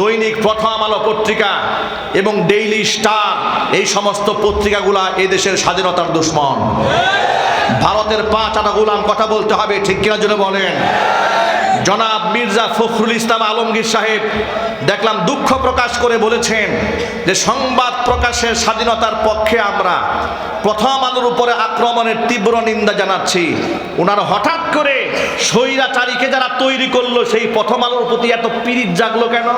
দৈনিক প্রথম আলো পত্রিকা এবং ডেইলি স্টার, এই সমস্ত পত্রিকাগুলা এই দেশের স্বাধীনতার দুশ্মন। ভারতের পাঁচ আটা গোলাম, কথা বলতে হবে, ঠিক কিনা জন্য বলেন। জনাব মির্জা ফখরুল ইসলাম আলমগীর সাহেব দেখলাম দুঃখ প্রকাশ করে বলেছেন যে সংবাদ প্রকাশের স্বাধীনতার পক্ষে আমরা, প্রথম আলোর উপরে আক্রমণের তীব্র নিন্দা জানাচ্ছি। ওনারা হঠাৎ করে স্বৈরাচারীকে যারা তৈরি করলো সেই প্রথম আলোর প্রতি এত পীড়িত জাগলো কেন?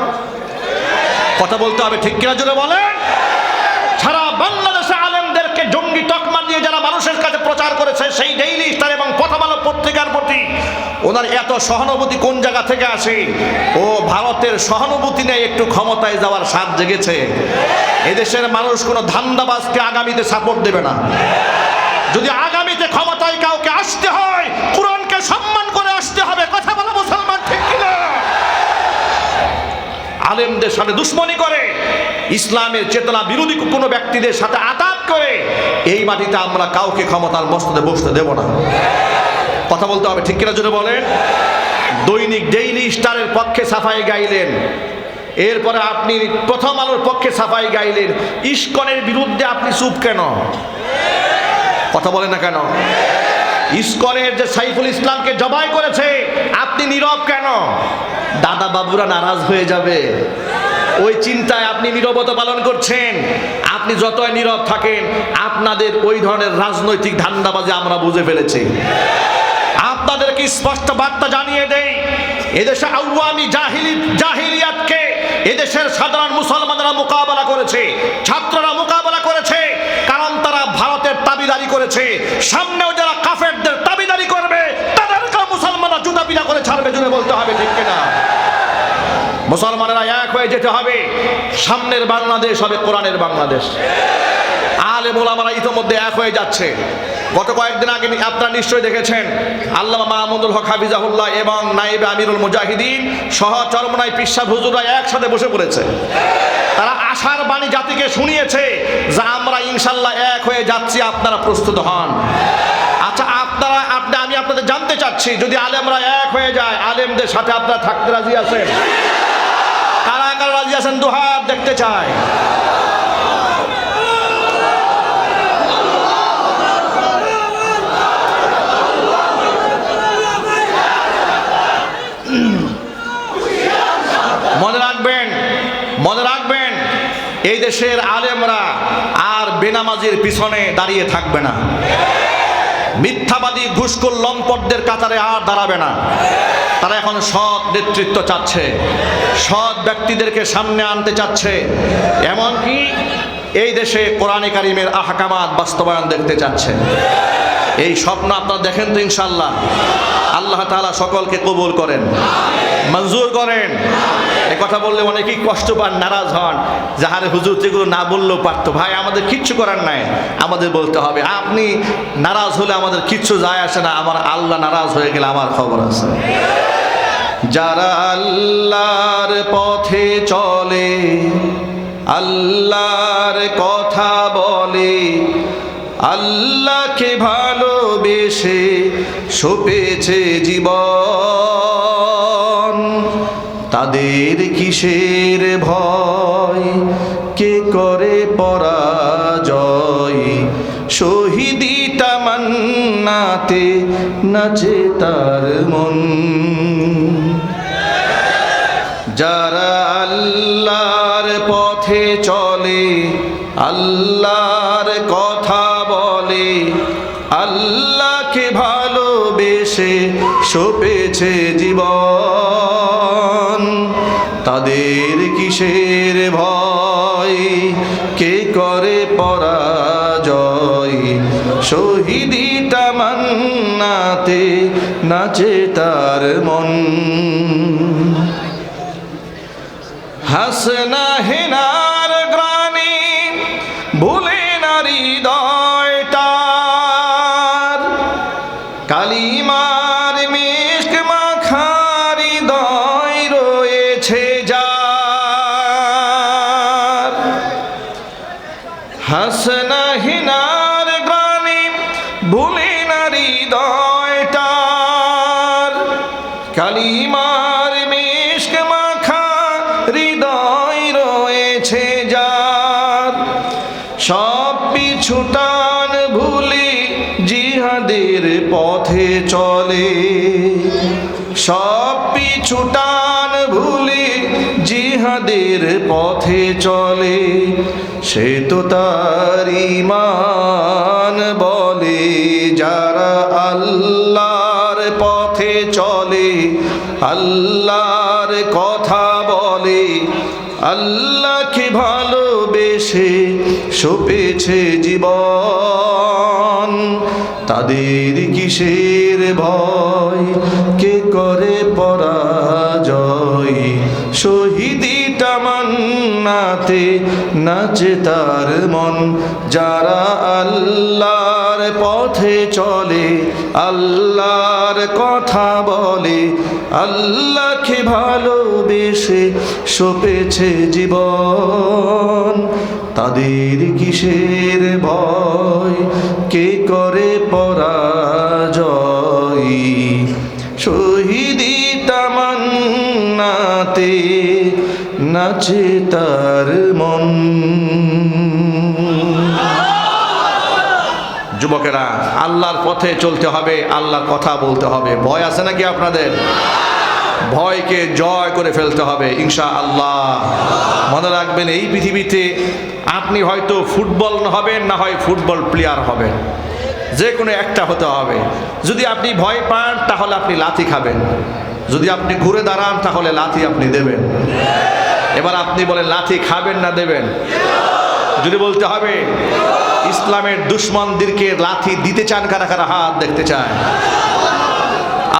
কথা বলতে হবে, ঠিক কিনা জোরে বলেন। সারা বাংলাদেশে আলেমদেরকে জঙ্গি তকমা দিয়ে যারা মানুষের কাছে প্রচার করেছে সেই ডেইলি স্টার এবং প্রথম আলো পত্রিকার প্রতি ওনার এত সহানুভূতি কোন জায়গা থেকে আসে? ও ভারতের সহানুভূতি নেই, একটু ক্ষমতায় যাওয়ার স্বাদ জেগেছে। এদেশের মানুষ কোনো ধান্দাবাজকে আগামীতে সাপোর্ট দেবে না। যদি আগামীতে ক্ষমতায় কাউকে আসতে হয়, কোরআনকে সম্মান করে আসতে হবে। কথা বলো মুসলমান, ঠিক কিনা? আলেমদের সাথে দুশ্মনী করে, ইসলামের চেতনা বিরোধী কোনো ব্যক্তিদের সাথে আঘাত করে এই মাটিতে আমরা কাউকে ক্ষমতার মস্তদে বসতে দেব না। কথা বলতে হবে, ঠিক কিনা জোরে বলেন। দৈনিক ডেইলি স্টারের পক্ষে সাফাই গাইলেন, এরপরে আপনি প্রথম আলোর পক্ষে সাফাই গাইলেন, ইস্কনের বিরুদ্ধে আপনি চুপ কেন? কথা বলেন না কেন? ইস্কনের যে সাইফুল ইসলামকে জবাই করেছে আপনি নীরব কেন? দাদা বাবুরা নারাজ হয়ে যাবে, ওই চিন্তায় আপনি নীরবতা পালন করছেন। আপনি যতই নীরব থাকেন আপনাদের ওই ধরনের রাজনৈতিক ধান্দাবাজি আমরা বুঝে ফেলেছি। আপনাদেরকে স্পষ্ট বার্তা জানিয়ে দেই, এদেশে আওয়ামী জাহিলিয়াতকে এদেশের সাধারণ মুসলমানরা মোকাবেলা করেছে, ছাত্ররা মোকাবেলা করেছে, কারণ তারা ভারতের দাবিদারি করেছে। সামনেও যারা কাফেরদের দাবিদারি করবে তাদেরকে মুসলমানরা জুতা পিটা করে ছাড়বে, জুড়ে বলতে হবে, ঠিক কিনা? মুসলমানেরা এক হয়ে যেতে হবে। সামনের বাংলাদেশ হবে কোরআনের বাংলাদেশ। আলেম ওলামারা ইতিমধ্যে এক হয়ে যাচ্ছে। গত কয়েকদিন আগে আপনারা নিশ্চয়ই দেখেছেন আল্লামা মাহমুদুল হক হাফিজাহুল্লাহ এবং নায়েবে আমিরুল মুজাহিদিন সহ চরমনাই পিসা হুজুররা একসাথে বসে পড়েছে। তারা আশার বাণী জাতিকে শুনিয়েছে যে আমরা ইনশাল্লাহ এক হয়ে যাচ্ছি, আপনারা প্রস্তুত হন। আচ্ছা, আমি আপনাদের জানতে চাচ্ছি, যদি আলেমরা এক হয়ে যায়, আলেমদের সাথে আপনারা থাকতে রাজি আছেন? কারা কারা রাজি আছেন? দুহাত দেখতে চাই। মনে রাখবেন এই দেশের আলেমরা আর বেনামাজির পিছনে দাঁড়িয়ে থাকবে না। মিথ্যাবাদী ঘুষখোর লম্পটদের কাতারে আর দাঁড়াবে না। তারা এখন সৎ নেতৃত্ব চাচ্ছে, সৎ ব্যক্তিদেরকে সামনে আনতে চাচ্ছে, এমনকি এই দেশে কোরআনে কারিমের আহকামাত বাস্তবায়ন দেখতে চাচ্ছে। এই স্বপ্ন আপনারা দেখেন তো ইনশাআল্লাহ। আল্লাহ তাআলা সকলকে কবুল করেন, মঞ্জুর করেন। এই কথা বললে অনেকেই কষ্ট পান, নারাজ হন, যাহারে হুজুর যেগুলো না বললেও পারতো। ভাই, আমাদের কিচ্ছু করার নাই, আমাদের বলতে হবে। আপনি নারাজ হলে আমাদের কিচ্ছু যায় আসে না, আমার আল্লাহ নারাজ হয়ে গেলে আমার খবর আছে। যারা আল্লাহর পথে চলে, আল্লাহর কথা বলে, আল্লাহকে ভালোবেসে সপেছে জীবন, তাদের কিসের ভয়, কে করে পরাজয়, শহীদি তামান্নাতে নাচে তার মন। যারা আল্লাহর পথে চলে, আল্লাহর কথা বলে, আল্লাহকে ভালোবেসে সপেছে জীবন, তাদের কিসের ভয়, কে করে পরাজয়, শহীদি তামান্নাতে নাচে তার মন। হাসনা হেনার গ্রানি ভুলে না হৃদয়টার, কালিমার মিষ্ক মাখা হৃদয় রয়েছে যার। হাসনা হেনার গ্রানি ভুলে না হৃদয়টার, কালিমার মিষ্ক মাখা হৃদয় ভয় রয়েছে যার, সব পিছুটান ভুলি জিহাদের পথে চলে, সব পিছুটান ভুলি জিহাদের পথে চলে, সে তো তার ঈমান বলে। যারা আল্লাহর পথে চলে, আল্লাহর কথা বলে, আল্লাহকে ভালোবেসে সপেছে জীবন, তাদের কিসের ভয়, কে করে পরাজয়, শহীদি তামান্নাতে নাচে তার মন। যারা আল্লাহর পথে চলে, আল্লাহর কথা বলে, আল্লাহকে ভালোবেসে সপেছে জীবন, তাদের কিসের ভয়, কে করে পরাজয়, শহীদি তামান্নাতে নাচে তার মন। যুবকেরা, আল্লাহর পথে চলতে হবে, আল্লাহর কথা বলতে হবে। ভয় আছে নাকি আপনাদের? ভয়কে জয় করে ফেলতে হবে ইনশাআল্লাহ। মনে রাখবেন, এই পৃথিবীতে আপনি হয়তো ফুটবল হবেন, না হয় ফুটবল প্লেয়ার হবেন, যে কোনো একটা হতে হবে। যদি আপনি ভয় পান তাহলে আপনি লাথি খাবেন, যদি আপনি ঘুরে দাঁড়ান তাহলে লাথি আপনি দেবেন। এবার আপনি বলেন, লাথি খাবেন না দেবেন? যদি বলতে হবে, ইসলামের দুশ্মনদেরকে লাথি দিতে চান কারা কারা? হাত দেখতে চায়।